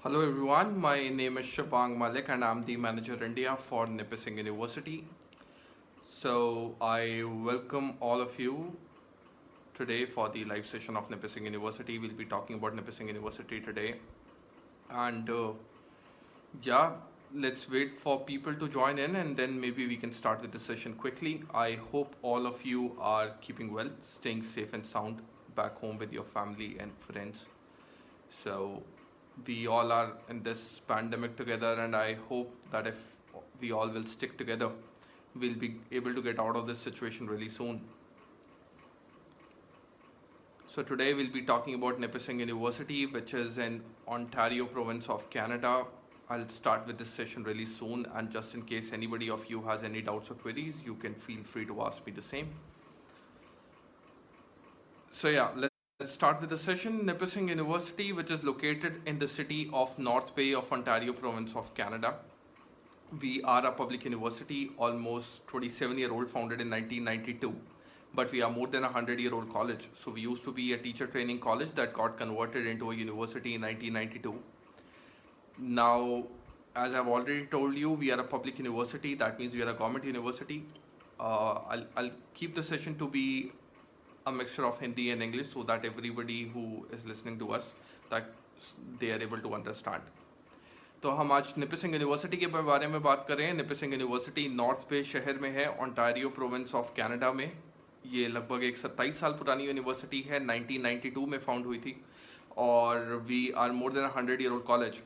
Hello everyone, my name is Shapang Malik and I'm the manager India for Nipissing University. So I welcome all of you today for the live session of Nipissing University. We'll be talking about Nipissing University today. And yeah, let's wait for people to join in and then maybe we can start with the session quickly. I hope all of you are keeping well, staying safe and sound back home with your family and friends. So we all are in this pandemic together, and I hope that if we all will stick together, we'll be able to get out of this situation really soon. So today we'll be talking about Nipissing University, which is in Ontario province of Canada. I'll start with this session really soon, and just in case anybody of you has any doubts or queries, you can feel free to ask me the same. So yeah, let's start with the session. Nipissing University, which is located in the city of North Bay of Ontario province of Canada. We are a public university, almost 27-year-old, founded in 1992. But we are more than a 100-year-old college. So we used to be a teacher training college that got converted into a university in 1992. Now, as I've already told you, we are a public university. That means we are a government university. I'll keep the session to be a mixture of Hindi and English so that everybody who is listening to us, that they are able to understand. तो हम आज निपिसिंग university के बारे में बात कर रहे हैं. निपिसिंग यूनिवर्सिटी नॉर्थ बे शहर में है, ओंटारियो प्रोविंस ऑफ कनाडा में. ये लगभग एक 27 साल पुरानी यूनिवर्सिटी है. 1992 में फाउंड हुई थी और we are more than 100-year-old college.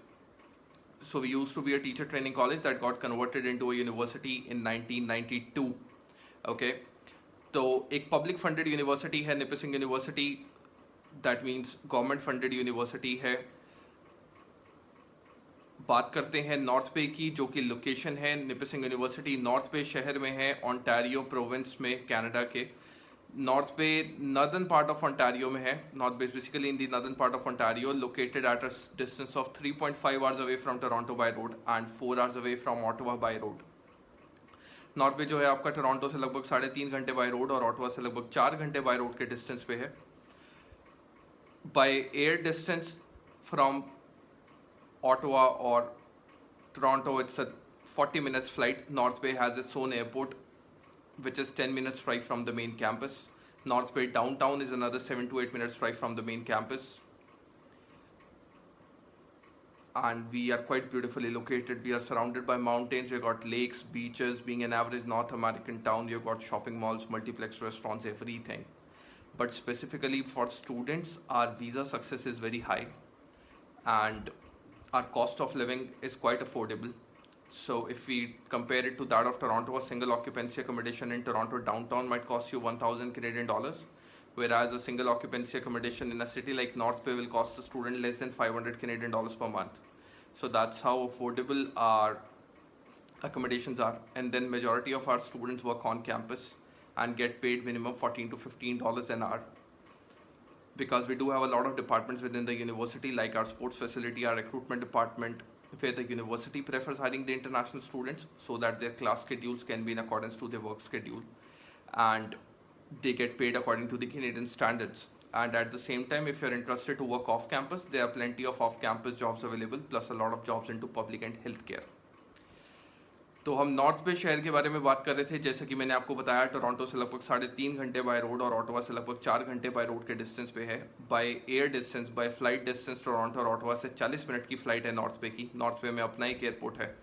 So we used to be a teacher training college that got converted into a university in 1992. Okay. तो एक पब्लिक फंडेड यूनिवर्सिटी है Nipissing university. That means government funded university है. बात करते हैं north बे की, जो कि लोकेशन है. निपिसिंग यूनिवर्सिटी नॉर्थ बे शहर में है, ओंटारियो प्रोविंस में, कनाडा के. North Bay northern part of Ontario में है. North Bay basically in the northern part of Ontario, located at a distance of 3.5 hours away from Toronto by road and 4 hours away from Ottawa by road. North Bay जो है आपका Toronto से लगभग 3.5 घंटे by road और Ottawa से लगभग 4 घंटे बाय रोड के डिस्टेंस पे है. By air distance from Ottawa और Toronto it's a 40 minutes flight. North Bay has its own airport which is 10 minutes drive from the main campus. North Bay downtown is another 7 to 8 minutes drive from the main campus. And we are quite beautifully located. We are surrounded by mountains. We've got lakes, beaches. Being an average North American town, you've got shopping malls, multiplex restaurants, everything. But specifically for students, our visa success is very high and our cost of living is quite affordable. So if we compare it to that of Toronto, a single occupancy accommodation in Toronto downtown might cost you 1,000 Canadian dollars, whereas a single occupancy accommodation in a city like North Bay will cost a student less than 500 Canadian dollars per month. So that's how affordable our accommodations are. And then majority of our students work on campus and get paid minimum $14 to $15 an hour, because we do have a lot of departments within the university, like our sports facility, our recruitment department, where the university prefers hiring the international students so that their class schedules can be in accordance to their work schedule and they get paid according to the Canadian standards. And at the same time, if you're interested to work off campus, there are plenty of off campus jobs available, plus a lot of jobs into public and healthcare. तो हम north बे शहर के बारे में बात कर रहे थे. जैसे कि मैंने आपको बताया, टोरंटो से लगभग 3.5 घंटे बाय रोड और ऑटोवा से लगभग 4 घंटे बाय रोड के डिस्टेंस पे है. By air distance, by flight distance, Toronto और ऑटोवा से 40 मिनट की फ्लाइट है नॉर्थ बे की. नॉर्थ बे में अपना एक एयरपोर्ट है.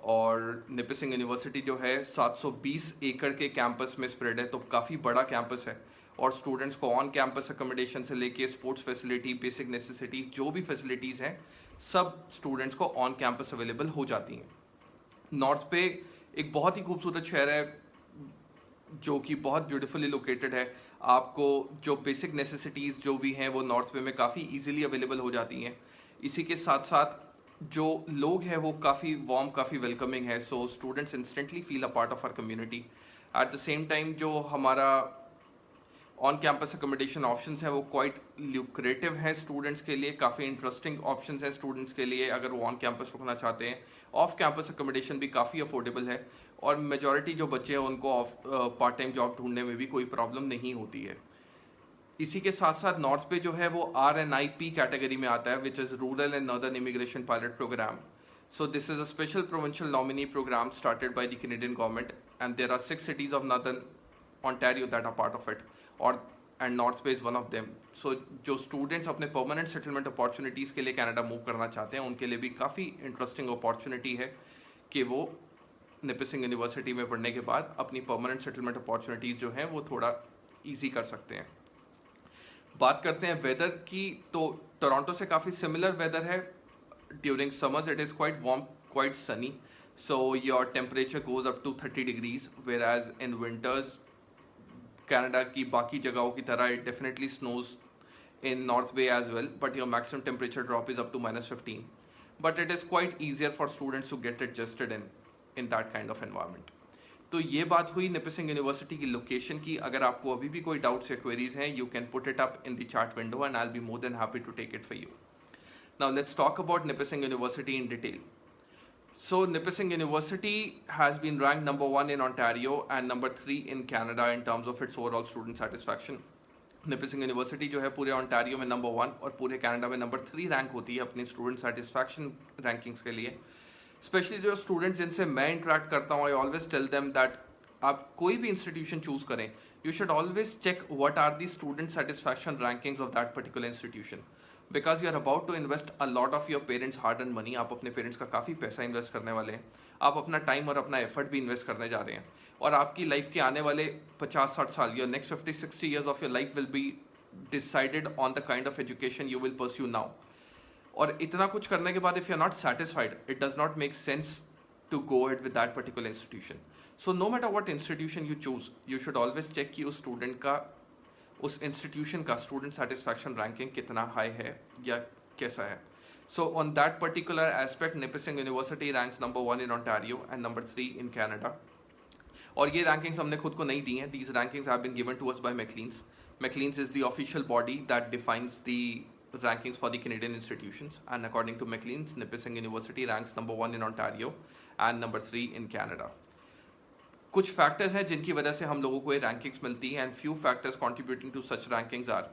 और निपिसिंग यूनिवर्सिटी जो है 720 एकड़ के कैंपस में स्प्रेड है, तो काफ़ी बड़ा कैंपस है. और स्टूडेंट्स को ऑन कैंपस अकोमोडेशन से लेके स्पोर्ट्स फैसिलिटी, बेसिक नेसेसिटी, जो भी फैसिलिटीज़ हैं, सब स्टूडेंट्स को ऑन कैंपस अवेलेबल हो जाती हैं. नॉर्थ पे एक बहुत ही खूबसूरत शहर है जो कि बहुत ब्यूटीफुली लोकेटेड है. आपको जो बेसिक नेसेसिटीज़ जो भी हैं वो नॉर्थ पे में काफ़ी इजीली अवेलेबल हो जाती हैं. इसी के साथ साथ जो लोग हैं वो काफ़ी वार्म, काफ़ी वेलकमिंग है. So students instantly feel a part of our community. At the same time जो हमारा ऑन कैंपस अकोमोडेशन ऑप्शंस हैं वो क्वाइट ल्यूक्रेटिव हैं स्टूडेंट्स के लिए. काफ़ी इंटरेस्टिंग ऑप्शंस हैं स्टूडेंट्स के लिए अगर वो ऑन कैंपस रुकना चाहते हैं. ऑफ कैंपस अकोमोडेशन भी काफ़ी अफोर्डेबल है और मेजॉरिटी जो बच्चे हैं उनको ऑफ पार्ट टाइम जॉब ढूंढने में भी कोई प्रॉब्लम नहीं होती है. इसी के साथ साथ नॉर्थ पे जो है वो RNIP कैटेगरी में आता है, which is rural and northern immigration pilot program. So this is a special provincial nominee program started by the Canadian government, and there are 6 cities of Northern Ontario that are part of it, and North Bay is one of them. So जो students अपने permanent settlement opportunities के लिए Canada move करना चाहते हैं, उनके लिए भी काफ़ी interesting opportunity है कि वो निपिसिंग यूनिवर्सिटी में पढ़ने के बाद अपनी permanent settlement opportunities जो हैं वो थोड़ा easy कर सकते हैं. बात करते हैं वेदर की, तो टोरंटो से काफ़ी सिमिलर वेदर है. During summers it is quite warm, quite sunny, so your temperature goes up to 30 degrees, whereas in winters Canada की बाकी जगहों की तरह it definitely snows in North Bay as well, but your maximum temperature drop is up to -15. But it is quite easier for students to get adjusted in that kind of environment. तो ये बात हुई निपिसिंग university की location की. अगर आपको अभी भी कोई डाउट्स या क्वेरीज हैं, you can put it up in the chat window and I'll be more than happy to take it for you. Now let's talk about Nipissing University in detail. So Nipissing University has been ranked number 1 in Ontario and number 3 in Canada in terms of its overall student satisfaction. Nipissing University जो है पूरे Ontario में number 1 और पूरे Canada में number 3 rank होती है अपनी student satisfaction rankings के लिए. स्पेशली जो स्टूडेंट्स जिनसे मैं इंटरेक्ट करता हूँ, I always tell them that आप कोई भी इंस्टीट्यूशन चूज करें, you should always check what are the student satisfaction rankings of that particular institution, because you are about to invest a lot of your parents hard and money. आप अपने parents का काफ़ी पैसा invest करने वाले हैं, आप अपना टाइम और अपना एफर्ट भी इन्वेस्ट करने जा रहे हैं, और आपकी लाइफ के आने वाले 50-60 साल, your next 50-60 years of your life will be decided on the kind of education you will pursue now. और इतना कुछ करने के बाद if you are not satisfied, it does not make sense to go ahead with that particular institution. So no matter what institution you choose, you should always check कि उस student का, उस institution का student satisfaction ranking कितना high है या कैसा है. So on that particular aspect, Nipissing University ranks number 1 in Ontario and number 3 in Canada. और ये rankings हमने खुद को नहीं दी हैं. These rankings have been given to us by Maclean's. Maclean's is the official body that defines the rankings for the Canadian institutions, and according to Maclean's, Nipissing University ranks number 1 in Ontario and number 3 in Canada. कुछ factors हैं जिनकी वजह से हम लोगों को ये rankings मिलती हैं, and few factors contributing to such rankings are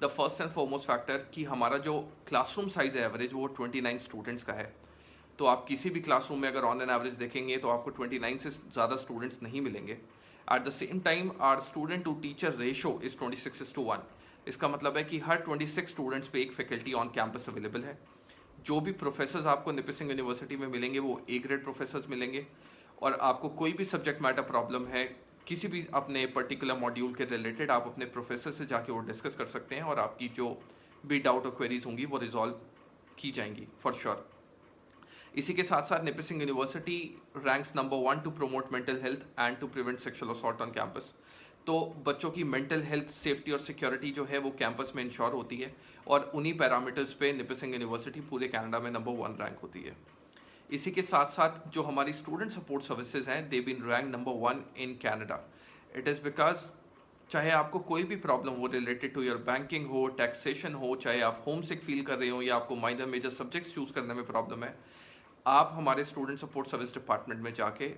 the first and foremost factor कि हमारा जो क्लासरूम साइज है एवरेज वो 29 स्टूडेंट्स का है. तो आप किसी भी क्लासरूम में अगर ऑन एन एवरेज देखेंगे तो आपको 29 से ज़्यादा स्टूडेंट्स नहीं मिलेंगे. At the same time our student to teacher ratio is 26:1. इसका मतलब है कि हर 26 स्टूडेंट्स पे एक फैकल्टी ऑन कैंपस अवेलेबल है. जो भी प्रोफेसर्स आपको निपिसिंग यूनिवर्सिटी में मिलेंगे वो ए ग्रेड प्रोफेसर्स मिलेंगे, और आपको कोई भी सब्जेक्ट मैटर प्रॉब्लम है किसी भी अपने पर्टिकुलर मॉड्यूल के रिलेटेड, आप अपने प्रोफेसर से जाके वो डिस्कस कर सकते हैं, और आपकी जो भी डाउट और क्वेरीज होंगी वो रिजॉल्व की जाएंगी फॉर श्योर. इसी के साथ साथ Nipissing university ranks number 1 to promote mental health and to prevent sexual assault on campus. तो बच्चों की मेंटल हेल्थ, सेफ्टी और सिक्योरिटी जो है वो कैंपस में इंश्योर होती है, और उन्हीं पैरामीटर्स पे निपिसिंग यूनिवर्सिटी पूरे कनाडा में नंबर 1 रैंक होती है. इसी के साथ साथ जो हमारी स्टूडेंट सपोर्ट सर्विसेज हैं, they been rank number 1 in Canada. It is because चाहे आपको कोई भी प्रॉब्लम हो रिलेटेड टू योर बैंकिंग हो, टैक्सेशन हो, चाहे आप होम सिक फील कर रहे हो या आपको माइनर मेजर सब्जेक्ट्स चूज करने में प्रॉब्लम है, आप हमारे स्टूडेंट सपोर्ट सर्विस डिपार्टमेंट में जाके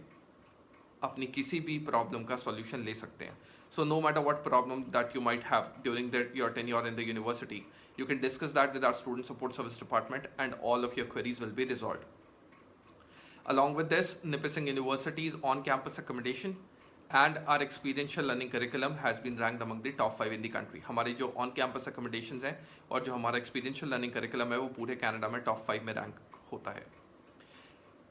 अपनी किसी भी प्रॉब्लम का सॉल्यूशन ले सकते हैं. So no matter what problem that you might have during your tenure in the university, you can discuss that with our student support service department and all of your queries will be resolved. Along with this, Nipissing University's on-campus accommodation and our experiential learning curriculum has been ranked among the top 5 in the country. हमारे जो on-campus accommodations हैं और जो हमारा experiential learning curriculum है वो पूरे Canada में top 5 में रैंक होता है.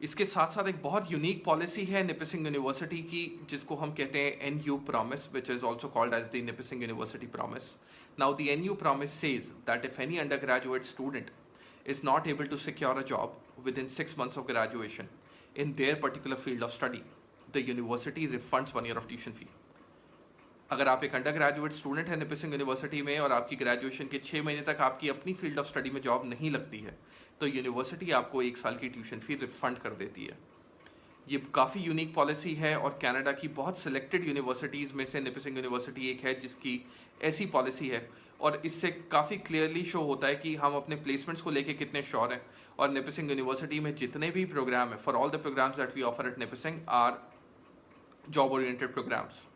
इसके साथ साथ एक बहुत यूनिक पॉलिसी है निपिसिंग यूनिवर्सिटी की, जिसको हम कहते हैं NU Promise, which is also called as the Nipissing University Promise. Now the NU Promise says that if any undergraduate student is not able to secure a job within 6 months of graduation in their particular field of study, the university refunds 1 year of tuition fee. अगर आप एक under graduate student है Nipissing university में और आपकी graduation के 6 महीने तक आपकी अपनी फील्ड ऑफ स्टडी में जॉब नहीं लगती है, तो यूनिवर्सिटी आपको 1 साल की ट्यूशन फी रिफंड कर देती है. ये काफ़ी यूनिक पॉलिसी है, और कनाडा की बहुत सिलेक्टेड यूनिवर्सिटीज़ में से निपिसिंग यूनिवर्सिटी एक है जिसकी ऐसी पॉलिसी है, और इससे काफ़ी क्लियरली शो होता है कि हम अपने प्लेसमेंट्स को लेके कितने श्योर हैं. और निपिसिंग यूनिवर्सिटी में जितने भी प्रोग्राम है, for all the programs that we offer at Nipissing are job oriented programs.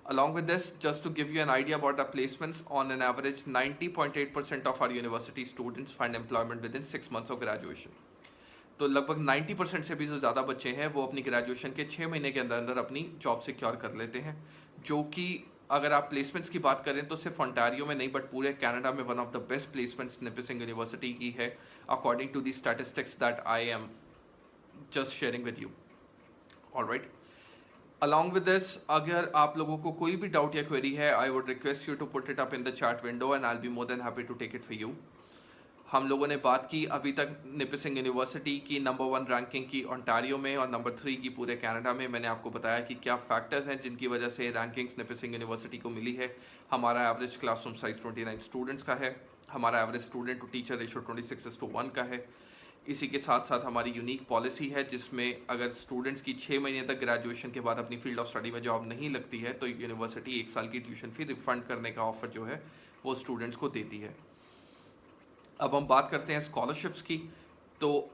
Along with this, just to give you an idea about the placements, on an average 90.8% of our university students find employment within 6 months of graduation. तो लगभग 90% से भी जो ज़्यादा बच्चे हैं वो अपनी ग्रेजुएशन के 6 महीने के अंदर अंदर अपनी जॉब सिक्योर कर लेते हैं, जो कि अगर आप प्लेसमेंट्स की बात करें तो सिर्फ ओंटारियो में नहीं बट पूरे कनाडा में one of the best placements Nipissing university की है, according to the statistics that I am just sharing with you. Alright, along with this, अगर आप लोगों को कोई भी डाउट या क्वेरी है, I would request you to put it up in the chat window and I will be more than happy to take it for you. हम लोगों ने बात की अभी तक निपिसिंग यूनिवर्सिटी की नंबर 1 रैंकिंग की ओंटारियो में और नंबर 3 की पूरे कनाडा में. मैंने आपको बताया कि क्या फैक्टर्स हैं जिनकी वजह से रैंकिंग्स निपिसिंग यूनिवर्सिटी को मिली है. हमारा एवरेज क्लासरूम साइज 29 स्टूडेंट्स का है, हमारा average student to teacher ratio 26:1 का है. इसी के साथ साथ हमारी यूनिक पॉलिसी है जिसमें अगर स्टूडेंट्स की 6 महीने तक ग्रेजुएशन के बाद अपनी फील्ड ऑफ स्टडी में जॉब नहीं लगती है तो यूनिवर्सिटी 1 साल की ट्यूशन फी रिफंड करने का ऑफर जो है वो स्टूडेंट्स को देती है. अब हम बात करते हैं स्कॉलरशिप्स की. तो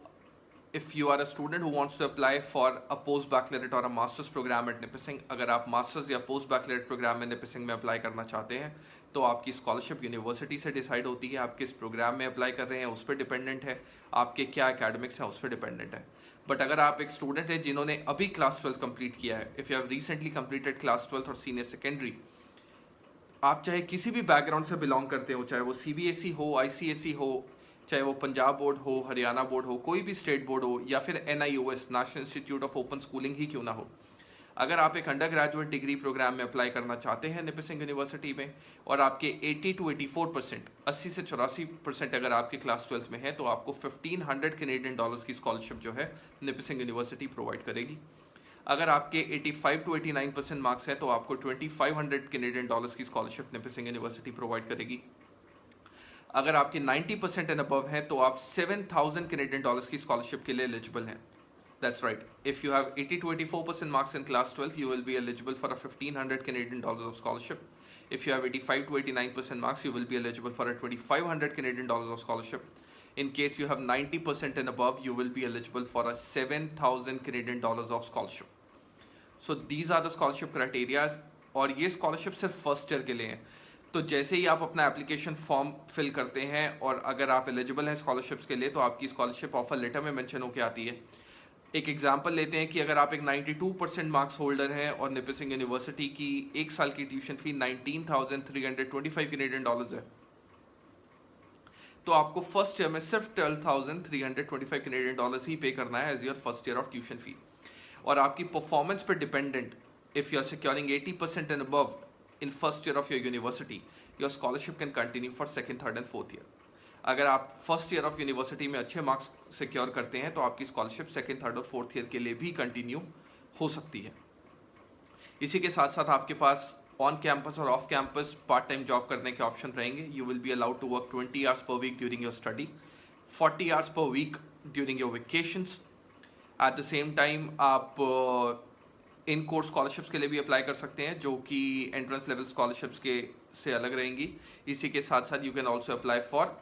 if you are a student who wants to apply for a post baccalaureate और a masters program at Nipissing, अगर आप मास्टर्स या पोस्ट बैचलरेट प्रोग्राम में निपिसिंग में अप्लाई करना चाहते हैं तो आपकी स्कॉलरशिप यूनिवर्सिटी से डिसाइड होती है. आप किस प्रोग्राम में अप्लाई कर रहे हैं उस पर डिपेंडेंट है, आपके क्या एकेडमिक्स हैं उस पर डिपेंडेंट है. बट अगर आप एक स्टूडेंट हैं जिन्होंने अभी क्लास 12 कंप्लीट किया है, if you have recently completed class 12 और सीनियर सेकेंडरी, आप चाहे किसी भी बैकग्राउंड से बिलोंग करते हो, चाहे वो CBSE हो, ICSE हो, चाहे वो पंजाब बोर्ड हो, हरियाणा बोर्ड हो, कोई भी स्टेट बोर्ड हो, या फिर NIOS National Institute of Open Schooling ही क्यों ना हो, अगर आप एक अंडर ग्रेजुएट डिग्री प्रोग्राम में अप्लाई करना चाहते हैं निपिसिंग यूनिवर्सिटी में और आपके 80 to 84%, 80 से 84% अगर आपके क्लास 12 में है तो आपको $1,500 कैनेडियन की स्कॉलरशिप जो है निपिसिंग यूनिवर्सिटी प्रोवाइड करेगी. अगर आपके 85 to 89% मार्क्स हैं तो आपको $2,500 कैनेडियन की स्कॉलरशिप निपिसिंग यूनिवर्सिटी प्रोवाइड करेगी. अगर आपके 90% एंड अबव हैं तो आप $7,000 कैनेडियन की स्कॉलरशिप के लिए एलिजिबल हैं. That's right. If you have 80 to 84% marks in class 12, you will be eligible for a $1,500 Canadian of scholarship. If you have 85 to 89% marks, you will be eligible for a $2,500 Canadian of scholarship. In case you have 90% and above, you will be eligible for a $7,000 Canadian of scholarship. So these are the scholarship criteria. और ये scholarship सिर्फ first year के लिए हैं. तो जैसे ही आप अपना एप्लीकेशन फॉर्म फिल करते हैं और अगर आप एलिजिबल हैं स्कॉलरशिप्स के लिए तो आपकी स्कॉलरशिप ऑफर लेटर में मेंशन होकर आती है. एक एग्जांपल लेते हैं कि अगर आप एक 92% मार्क्स होल्डर हैं और निपिसिंग यूनिवर्सिटी की 1 साल की ट्यूशन फी $19,325 कैनेडियन है, तो आपको फर्स्ट ईयर में सिर्फ $12,325 कैनेडियन ही पे करना है as your first year of tuition fee. और आपकी परफॉर्मेंस पर dependent, if you are securing 80% and above in first year of your university, your scholarship can continue for second, third and fourth year. अगर आप first year of university में अच्छे marks secure करते हैं तो आपकी स्कॉलरशिप सेकंड, थर्ड और fourth year के लिए भी कंटिन्यू हो सकती है. इसी के साथ साथ आपके पास ऑन कैंपस और off campus part time job करने के ऑप्शन रहेंगे. You will be allowed to work 20 hours per week during your study, 40 hours per week during your vacations. At the same time आप इन कोर्स स्कॉलरशिप्स के लिए भी apply कर सकते हैं जो कि एंट्रेंस लेवल स्कॉलरशिप्स के से अलग रहेंगी. इसी के साथ साथ you can also apply for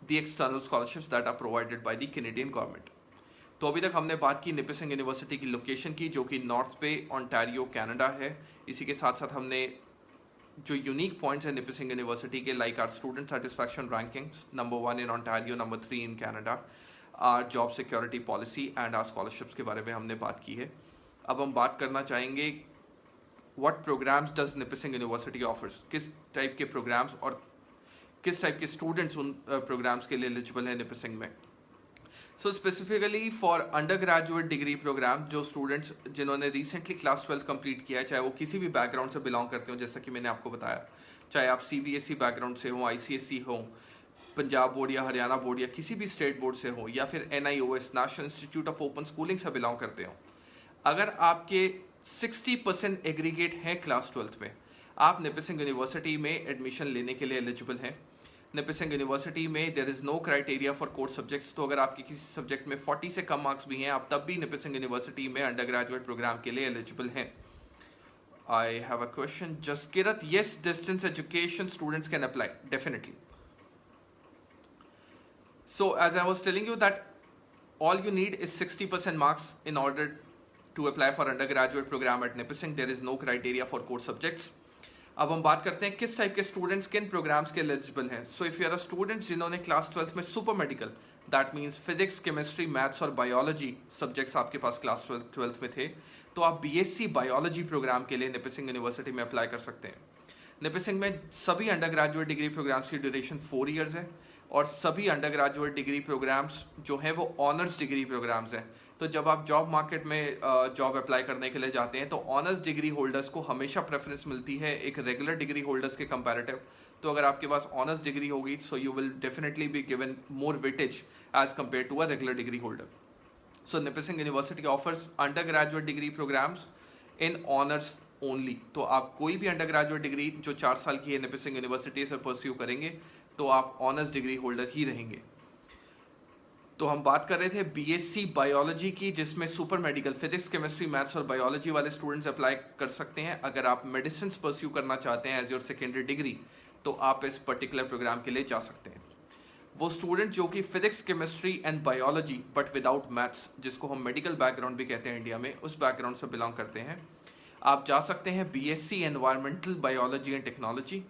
the external scholarships that are provided by the Canadian government. तो अभी तक हमने बात की निपिसिंग यूनिवर्सिटी की लोकेशन की जो कि नॉर्थ पे ओंटारियो कनाडा है. इसी के साथ साथ हमने जो यूनिक पॉइंट्स हैं निपिसिंग यूनिवर्सिटी के, like our student satisfaction rankings number 1 in Ontario, number 3 in Canada, our job security policy and our scholarships के बारे में हमने बात की है. अब हम बात करना चाहेंगे what programs does Nipissing university offers, किस टाइप के प्रोग्राम्स और किस टाइप के स्टूडेंट्स उन प्रोग्राम्स के लिए एलिजिबल है निपिसिंग में. So specifically for undergraduate degree program, जो स्टूडेंट्स जिन्होंने रिसेंटली क्लास 12 कंप्लीट किया है, चाहे वो किसी भी बैकग्राउंड से बिलोंग करते हो, जैसा कि मैंने आपको बताया, चाहे आप CBSE बैकग्राउंड से हो, ICSE हो, पंजाब बोर्ड या हरियाणा बोर्ड या किसी भी स्टेट बोर्ड से हो, या फिर NIOS National Institute of Open schooling से बिलोंग करते हो, अगर आपके 60% एग्रीगेट हैं क्लास 12 में, आप निपिसिंग यूनिवर्सिटी में एडमिशन लेने के लिए एलिजिबल हैं. निपिसिंग यूनिवर्सिटी में there is no criteria for core subjects. तो अगर आपके किसी सब्जेक्ट में 40 से कम मार्क्स भी हैं, आप तब भी निपिसिंग यूनिवर्सिटी में अंडर ग्रेजुएट प्रोग्राम के लिए एलिजिबल हैं. I have a question. Jaskirat, yes, distance education students can apply definitely. So as I was telling you that all you need is 60% marks in order to apply for undergraduate program at Nipissing, there is no criteria for core subjects. अब हम बात करते हैं किस type के students किन programmes के eligible हैं. So if you are a students जिन्होंने क्लास 12th में super medical, that means physics, chemistry, maths और बायोलॉजी सब्जेक्ट्स आपके पास क्लास 12th में थे, तो आप बीएससी बायोलॉजी प्रोग्राम के लिए निपिसिंग यूनिवर्सिटी में अप्लाई कर सकते हैं. निपिसिंग में सभी अंडर ग्रेजुएट डिग्री प्रोग्राम्स की ड्यूरेशन 4 ईयर्स है और सभी अंडर ग्रेजुएट डिग्री प्रोग्राम्स जो हैं वो ऑनर्स डिग्री प्रोग्राम्स हैं. तो जब आप जॉब मार्केट में जॉब अप्लाई करने के लिए जाते हैं तो ऑनर्स डिग्री होल्डर्स को हमेशा प्रेफरेंस मिलती है एक रेगुलर डिग्री होल्डर्स के कंपैरेटिव. तो अगर आपके पास ऑनर्स डिग्री होगी so you will definitely be given more weightage as compare to a regular degree holder. So Nipissing university offers undergraduate degree programs in honours only. तो आप कोई भी अंडर ग्रेजुएट डिग्री जो 4 साल की है Nipissing university से pursue करेंगे तो आप ऑनर्स डिग्री होल्डर ही रहेंगे. तो हम बात कर रहे थे बीएससी बायोलॉजी की, जिसमें super medical physics, chemistry, maths और बायोलॉजी वाले स्टूडेंट्स अप्लाई कर सकते हैं. अगर आप मेडिसिन परस्यू करना चाहते हैं एज योर सेकेंडरी डिग्री तो आप इस पर्टिकुलर प्रोग्राम के लिए जा सकते हैं. वो स्टूडेंट जो कि physics, chemistry and biology but without maths, जिसको हम मेडिकल बैकग्राउंड भी कहते हैं इंडिया में, उस बैकग्राउंड से बिलोंग करते हैं, आप जा सकते हैं BSc environmental biology and technology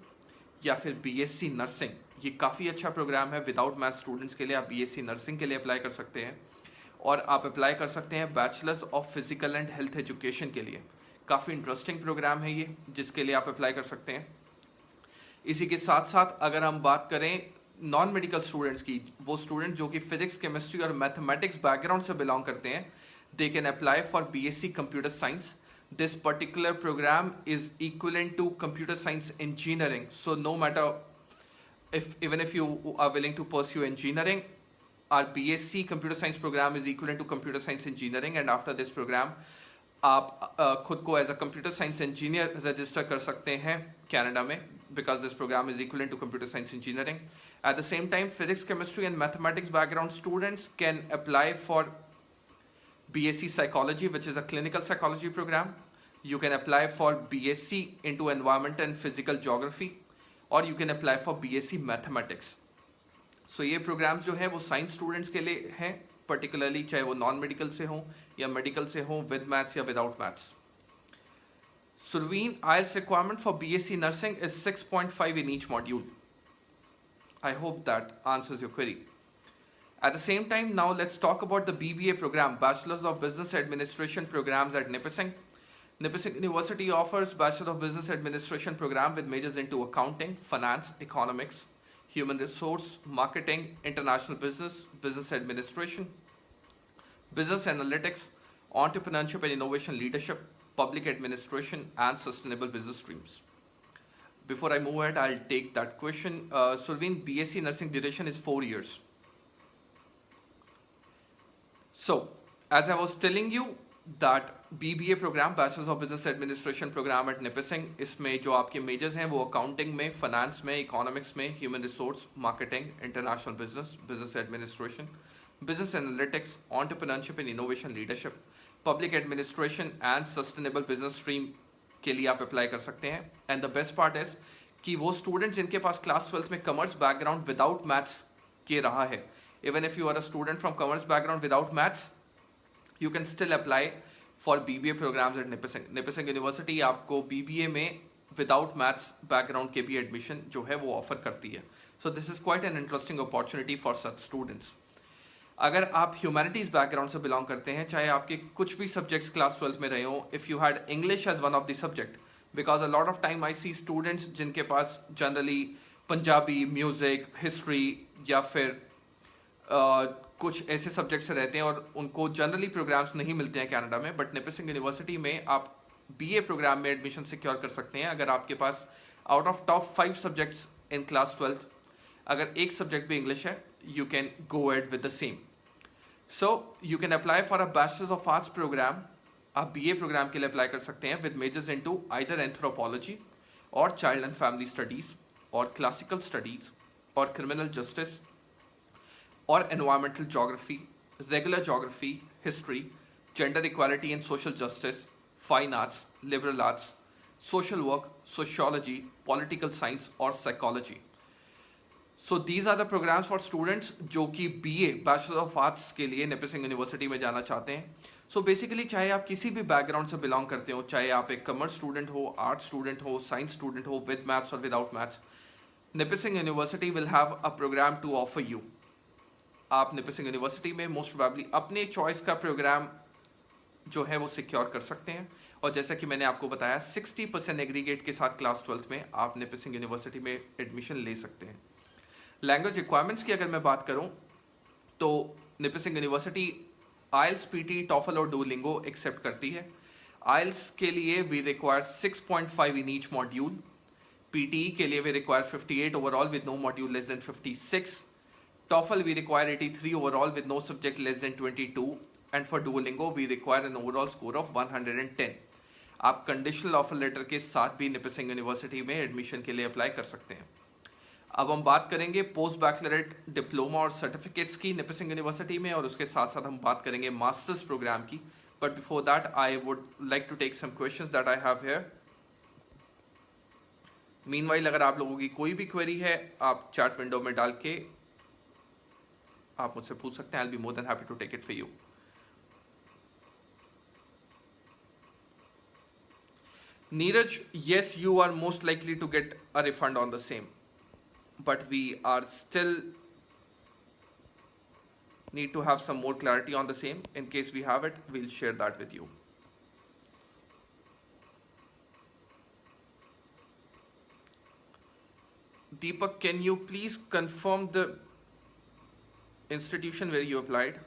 या फिर बीएससी नर्सिंग. ये काफ़ी अच्छा प्रोग्राम है विदाउट मैथ स्टूडेंट्स के लिए. आप बीएससी नर्सिंग के लिए अप्लाई कर सकते हैं और आप अप्लाई कर सकते हैं bachelors of physical and health education के लिए. काफ़ी इंटरेस्टिंग प्रोग्राम है ये, जिसके लिए आप अप्लाई कर सकते हैं. इसी के साथ साथ अगर हम बात करें नॉन मेडिकल स्टूडेंट्स की, वो स्टूडेंट जो कि फिजिक्स, केमिस्ट्री और मैथमेटिक्स बैकग्राउंड से बिलोंग करते हैं, they can apply for BSc computer science. This particular program is equivalent to computer science engineering. So no matter even if you are willing to pursue engineering, our BSc computer science program is equivalent to computer science engineering. And after this program, आप खुद को as a computer science engineer register कर सकते हैं Canada में, because this program is equivalent to computer science engineering. At the same time, physics, chemistry and mathematics background students can apply for BSc Psychology, which is a clinical psychology program. You can apply for BSc into Environment and Physical Geography, or you can apply for BSc Mathematics. So ये programs जो है वो science students के लिए हैं, particularly चाहे वो non-medical से हों या medical से हों, with maths या without maths. Surveen, IELTS requirement for BSc Nursing is 6.5 in each module. I hope that answers your query. At the same time, now let's talk about the BBA program, Bachelors of Business Administration programs at Nipissing. Nipissing University offers Bachelor of Business Administration program with majors into accounting, finance, economics, human resource, marketing, international business, business administration, business analytics, entrepreneurship and innovation leadership, public administration, and sustainable business streams. Before I move ahead, I'll take that question. Surveen, BSc Nursing duration is 4 years. So, as I was telling you that BBA program, Bachelors of Business Administration program at Nipissing, इसमें जो आपके measures हैं वो accounting में, finance में, economics में, human resource, marketing, international business, business administration, business analytics, entrepreneurship and innovation leadership, public administration and sustainable business stream के लिए आप अप्लाई कर सकते हैं. And the best part is कि वो स्टूडेंट जिनके पास क्लास 12th में कॉमर्स बैकग्राउंड विदाउट मैथ्स के रहा है, even if you are a student from commerce background without maths, you can still apply for BBA programs at Nipissing. Nipissing University आपको BBA में without maths background के भी admission जो है वो offer करती है. So this is quite an interesting opportunity for such students. अगर आप humanities background से belong करते हैं, चाहे आपके कुछ भी subjects class 12 में रहे हो, if you had English as one of the subject, because a lot of time I see students जिनके पास generally पंजाबी, music, history या फिर कुछ ऐसे सब्जेक्ट्स रहते हैं और उनको जनरली प्रोग्राम्स नहीं मिलते हैं कनाडा में, बट निपिसिंग यूनिवर्सिटी में आप बीए प्रोग्राम में एडमिशन सिक्योर कर सकते हैं अगर आपके पास out of top 5 subjects in class 12th अगर एक सब्जेक्ट भी इंग्लिश है, you can go ahead with the same. So you can apply for a bachelors of arts program. आप बीए प्रोग्राम के लिए अप्लाई कर सकते हैं with majors into either anthropology और चाइल्ड एंड फैमिली स्टडीज और क्लासिकल स्टडीज और criminal justice or environmental geography, regular geography, history, gender equality and social justice, fine arts, liberal arts, social work, sociology, political science or psychology. So these are the programs for students जो कि BA bachelor of arts के लिए निपित Singh university में जाना चाहते हैं. So basically चाहे आप किसी भी बैकग्राउंड से बिलोंग करते हो, चाहे आप एक कॉमर्स स्टूडेंट हो, आर्ट्स स्टूडेंट हो, साइंस स्टूडेंट हो, विद मैथ्स और without maths, निपित Singh university will have a program to offer you. आप निपित सिंह यूनिवर्सिटी में मोस्ट प्रोबेबली अपने चॉइस का प्रोग्राम जो है वो सिक्योर कर सकते हैं. और जैसा कि मैंने आपको बताया 60% एग्रीगेट के साथ क्लास 12th में आप निपित सिंह यूनिवर्सिटी में एडमिशन ले सकते हैं. लैंग्वेज रिक्वायरमेंट्स की अगर मैं बात करूं तो निपित Singh university IELTS, PTE, TOEFL और डुओलिंगो एक्सेप्ट करती है. आइल्स के लिए we require 6.5 in each module. PTE के लिए we require 58 overall with no module less than 56. TOEFL we require 83 overall with no subject less than 22. And for Duolingo we require an overall score of 110. आप conditional offer letter के साथ भी निपित Singh university में admission के लिए apply कर सकते हैं. अब हम बात करेंगे पोस्ट बैचलरेट डिप्लोमा और सर्टिफिकेट्स की निपित सिंह यूनिवर्सिटी में, और उसके साथ साथ हम बात करेंगे मास्टर्स प्रोग्राम की. But before that I would like to take some questions that I have here. Meanwhile अगर आप लोगों की कोई भी क्वेरी है आप चैट विंडो में डाल के आप मुझसे पूछ सकते हैं. I will be more than happy to take it for you. Neeraj, yes, you are most likely to get a refund on the same, but we are still need to have some more clarity on the same. In case we have it, we'll share that with you. Deepak, can you please confirm the institution where you applied?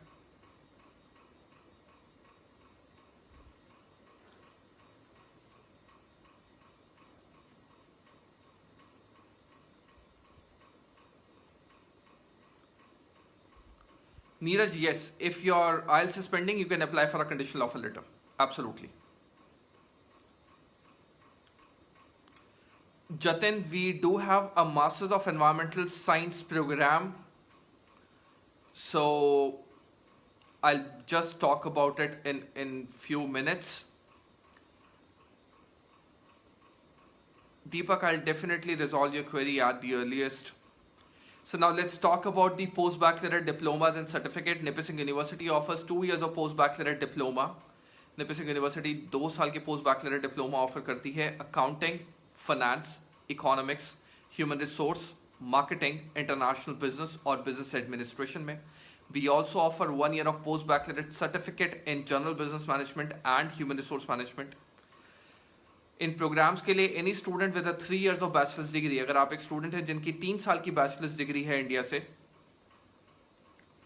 Neeraj, yes, if your IELTS is pending, you can apply for a conditional offer letter. Absolutely. Jatin, we do have a Masters of Environmental Science program. So I'll just talk about it in few minutes. Deepak, I'll definitely resolve your query at the earliest. So now let's talk about the post-baccalaureate diplomas and certificate. Nipitt Singh University offers 2 years of post-baccalaureate diploma. Nipitt Singh University 2 साल के post-baccalaureate diploma offer करती है accounting, finance, economics, human resource, marketing, international business और business administration में. We also offer 1 year of post-baccalaureate certificate in general business management and human resource management. इन programs के लिए any student with 3 years of bachelors degree, अगर आप एक student हैं जिनकी 3 साल की बैचलर्स डिग्री है इंडिया से,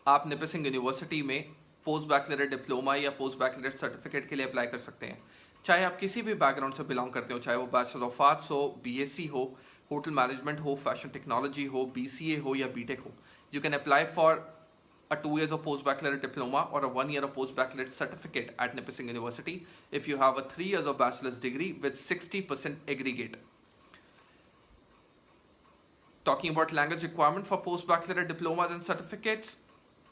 आप निपित सिंह यूनिवर्सिटी में पोस्ट बैचलरेट डिप्लोमा या पोस्ट बैचलरेट सर्टिफिकेट के लिए अप्लाई कर सकते हैं. चाहे आप किसी भी बैकग्राउंड से बिलोंग करते हो, चाहे वो बैचलर ऑफ आर्ट्स हो, बीएससी हो, होटल मैनेजमेंट हो, फैशन टेक्नोलॉजी हो, बीसीए हो या बीटेक हो. You can apply for a 2 years of post-baccalaureate diploma or a 1 year of post-baccalaureate certificate at Nipitt Singh University if you have a 3 years of bachelor's degree with 60% aggregate. Talking about language requirement for post-baccalaureate diplomas and certificates,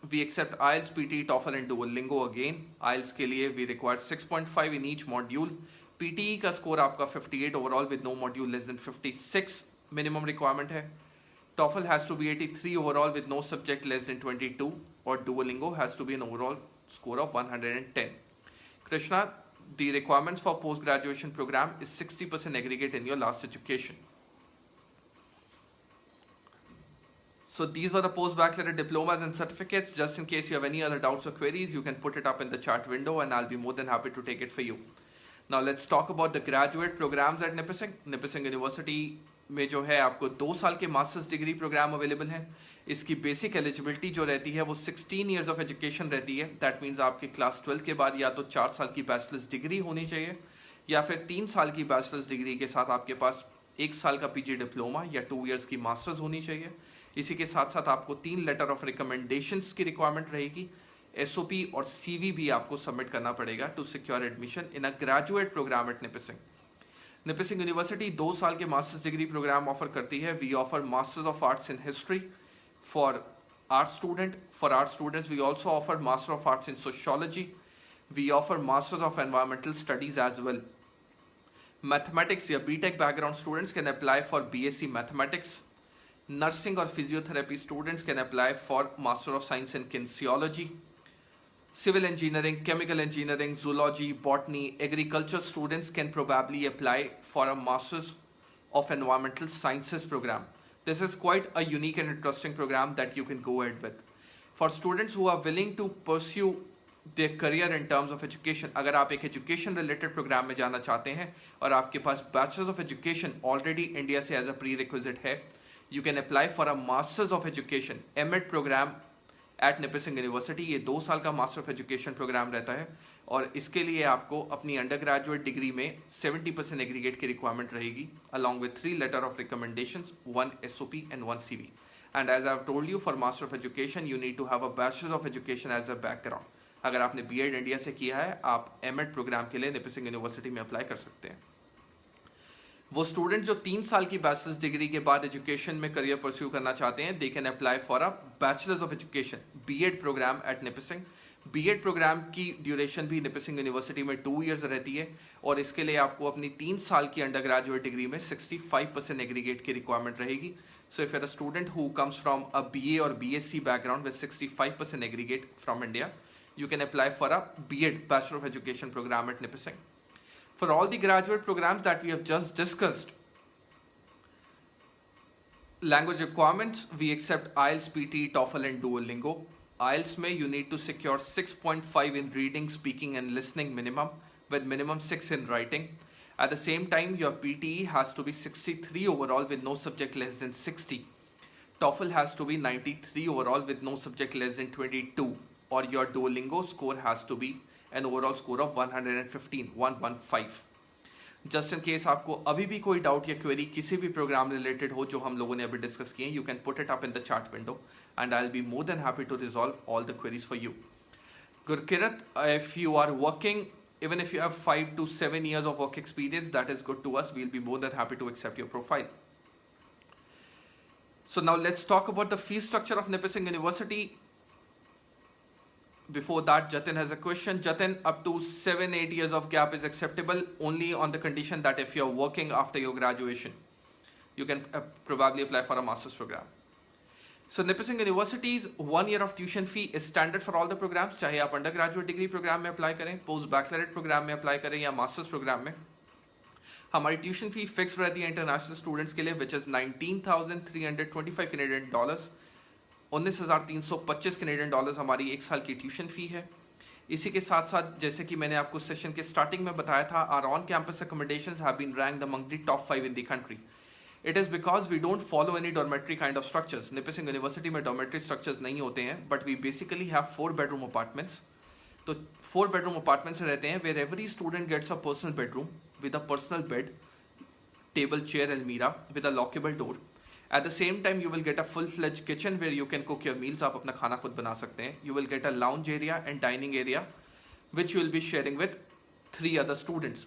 we accept IELTS, PT, TOEFL and Duolingo again. IELTS के लिए we require 6.5 in each module. PTE का score आपका 58 overall with no module less than 56 minimum requirement है. TOEFL has to be 83 overall with no subject less than 22, or Duolingo has to be an overall score of 110. Krishna, the requirements for post-graduation program is 60% aggregate in your last education. So these are the post-baccalaureate diplomas and certificates. Just in case you have any other doubts or queries, you can put it up in the chat window and I'll be more than happy to take it for you. Now let's talk about the graduate programs at Nipitt Singh. Nipitt Singh University में जो है आपको 2 साल के masters degree programme available है. इसकी basic eligibility जो रहती है वो 16 years ऑफ एजुकेशन रहती है. दैट मीन्स आपके क्लास 12 के बाद या तो 4 साल की बैचलर्स डिग्री होनी चाहिए या फिर 3 साल की बैचलर्स डिग्री के साथ आपके पास 1 साल का पीजी डिप्लोमा या 2 years की मास्टर्स होनी चाहिए. इसी के साथ साथ आपको 3 लेटर ऑफ रिकमेंडेशंस की रिक्वायरमेंट रहेगी. एसओपी और सीवी भी आपको सबमिट करना पड़ेगा to secure admission in a graduate program at Nipissing. निपित Singh university 2 साल के मास्टर्स डिग्री प्रोग्राम ऑफर करती है. We offer masters of arts in history for art student. For art students we also offer master of arts in sociology. We offer masters of environmental studies as well. Mathematics या BTech background students can apply for BSc mathematics. nursing or physiotherapy students can apply for Master of Science in Kinesiology. Civil engineering, chemical engineering, zoology, botany, agriculture students can probably apply for a Masters of Environmental Sciences program. This is quite a unique and interesting program that you can go ahead with. For students who are willing to pursue their career in terms of education, अगर आप एक education related program में जाना चाहते हैं और आपके पास Bachelors of Education already India से as a prerequisite है, you can apply for a Masters of Education MEd program at Nipissing university. ये 2 साल का मास्टर ऑफ एजुकेशन प्रोग्राम रहता है और इसके लिए आपको अपनी अंडर ग्रेजुएट डिग्री में 70% एग्रीगेट की रिक्वायरमेंट रहेगी along with 3 letter of recommendations, 1 SOP and 1 CV। And as I have told you, for master of education you need to have a bachelors of education as a background. अगर आपने BEd India से किया है, आप MEd programme के लिए निपिसिंग university में apply कर सकते हैं। वो स्टूडेंट जो 3 साल की बैचलर्स डिग्री के बाद एजुकेशन में करियर परस्यू करना चाहते हैं, they can apply for a bachelors of education BEd program at Nipissing. BEd program की ड्यूरेशन भी निपिसिंग यूनिवर्सिटी में 2 years रहती है और इसके लिए आपको अपनी 3 साल की अंडर ग्रेजुएट डिग्री में 65% एग्रीगेट की रिक्वायरमेंट रहेगी। So if you're a student who comes from a BA और BSc background with 65% aggregate from India, you can apply for a BEd Bachelor of Education program at Nipissing. For all the graduate programs that we have just discussed, language requirements, we accept IELTS, PT, TOEFL and Duolingo. IELTS में you need to secure 6.5 in reading, speaking and listening minimum, with minimum 6 in writing. At the same time, your PTE has to be 63 overall with no subject less than 60. TOEFL has to be 93 overall with no subject less than 22. Or your Duolingo score has to be an overall score of 115. Just in case आपको अभी भी कोई doubt या query किसी भी programme related हो जो हम लोगों ने अभी डिस्कस किए, you can put it up in the chat window and I will be more than happy to resolve all the queries for you. Gurkirat, if you are working, even if you have 5 to 7 years of work experience, that is good to us. We'll be more than happy to accept your profile. So now let's talk about the fee structure of Nipissing University. Before that, Jatin has a question. Jatin, up to 7-8 years of gap is acceptable only on the condition that if you're working after your graduation, you can probably apply for a master's program. So Nipissing University's 1 year of tuition fee is standard for all the programs. चाहे आप undergraduate degree program में apply करें, post baccalaureate program में apply करें या master's program में, हमारी tuition fee fixed रहती है international students के लिए, which is $19,325 Canadian dollars. 19,325 Canadian dollars हमारी 1 साल की ट्यूशन फी है। इसी के साथ साथ जैसे कि मैंने आपको सेशन के स्टार्टिंग में बताया था, our on campus accommodations have been ranked among the top 5 in the country. It is because we don't follow any dormitory kind of structures. Nipissing university में डॉर्मेट्री स्ट्रक्चर्स नहीं होते हैं, but we basically have 4 bedroom apartments. तो 4 bedroom apartments रहते हैं where every student gets a personal bedroom with a personal bed, table, chair, अलमीरा with a lockable door. At the same time, you will get a full-fledged kitchen where you can cook your meals. आप अपना खाना खुद बना सकते हैं. You will get a lounge area and dining area, which you will be sharing with 3 other students.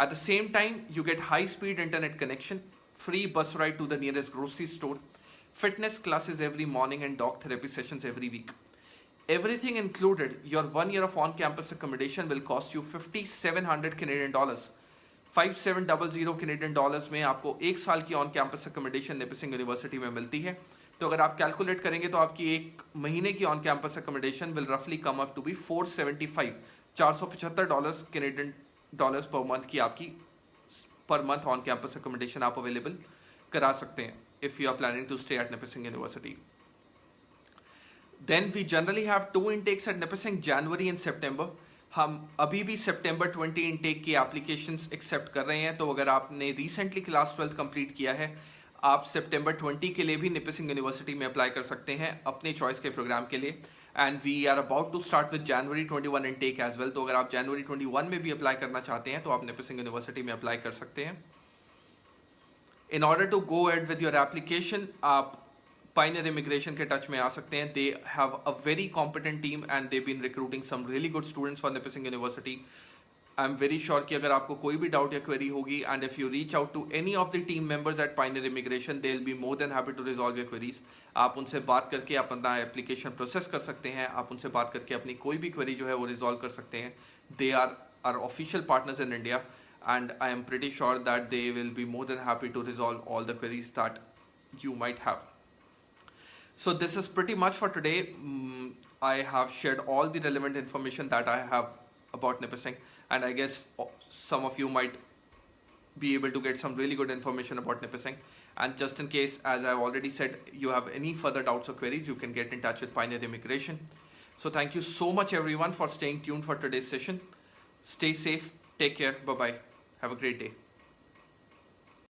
At the same time, you get high-speed internet connection, free bus ride to the nearest grocery store, fitness classes every morning and dog therapy sessions every week. Everything included, your 1 year of on-campus accommodation will cost you 5,700 Canadian dollars. 5700 Canadian dollars में आपको 1 साल की on campus accommodation निपिसिंग university में मिलती है। तो अगर आप कैलकुलेट करेंगे तो आपकी 1 महीने की ऑन कैंपस अकोमोडेशन विल रफली come up to be 475 dollars Canadian dollars per month की आपकी per month on campus accommodation आप अवेलेबल करा सकते हैं if you are planning to stay at Nipissing university. Then we generally have 2 intakes at Nipissing, जनवरी and सितंबर। हम अभी भी सितंबर 20 इनटेक की एप्लीकेशंस एक्सेप्ट कर रहे हैं। तो अगर आपने रिसेंटली क्लास 12 कंप्लीट किया है, आप सितंबर 20 के लिए भी निपिसिंग यूनिवर्सिटी में अप्लाई कर सकते हैं अपने चॉइस के प्रोग्राम के लिए। And we are about to start with January 21 intake as well. तो अगर आप जनवरी 21 में भी अप्लाई करना चाहते हैं तो आप निपिसिंग यूनिवर्सिटी में अप्लाई कर सकते हैं। In order to go ahead with your application, आप Pioneer Immigration के टच में आ सकते हैं। They have a very competent team and they've been recruiting some really good students for Nipissing University. I'm very sure कि अगर आपको कोई भी डाउट या क्वेरी होगी and if you reach out to any of the team members at Pioneer Immigration, they'll be more than happy to resolve your queries. आप उनसे बात करके आप अपना एप्लीकेशन प्रोसेस कर सकते हैं। आप उनसे बात करके अपनी कोई भी क्वेरी जो है वो रिजॉल्व कर सकते हैं। They are our official partners in India and I am pretty sure that they will be more than happy to resolve all the queries that you might have. So this is pretty much for today. I have shared all the relevant information that I have about Nipissing, and I guess some of you might be able to get some really good information about Nipissing. And just in case, as I've already said, you have any further doubts or queries, you can get in touch with Pioneer Immigration. So thank you so much everyone for staying tuned for today's session. Stay safe, take care, bye bye, have a great day.